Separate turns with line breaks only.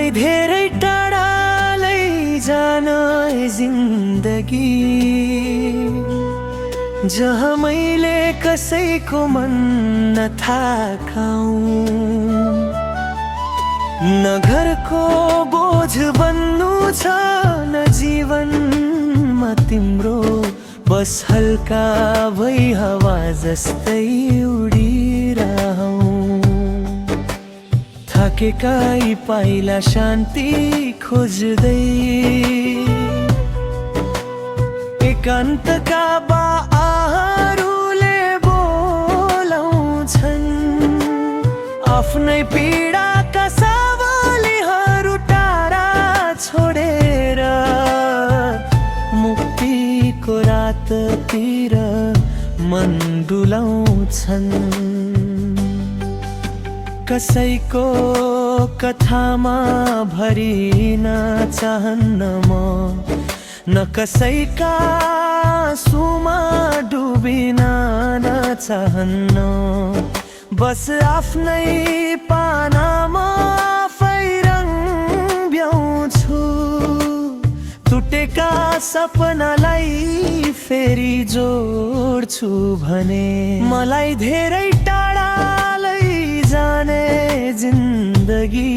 मलाई धेरै टाढा लैजान जिन्दगी, जहाँ मैले कसैको मन नथाकाऊं। न घरको बोझ बन्नु छ न जीवनमा तिम्रो, बस हल्का भई हवा जस्तै उडिरहूं। थाकेका यी पाइला शान्ति खोज्दै, एकान्तका बाहरूले बोलाउँछन्। आफ्नै पीडाका सावलीहरू टाढा छोडेर, मुक्तिको राततिर मन डुलाउँछन्। कसैको कथामा भरिन चाहन्न म, न कसैका आँसुमा डुबिन न चाहन्न। बस आफ्नै पानामा आफै रङ ब्याउँछु। टुटेका सपनालाई फेरि जोड्छु भने, मलाई धेरै टाढा लैजाने जिन्दगी।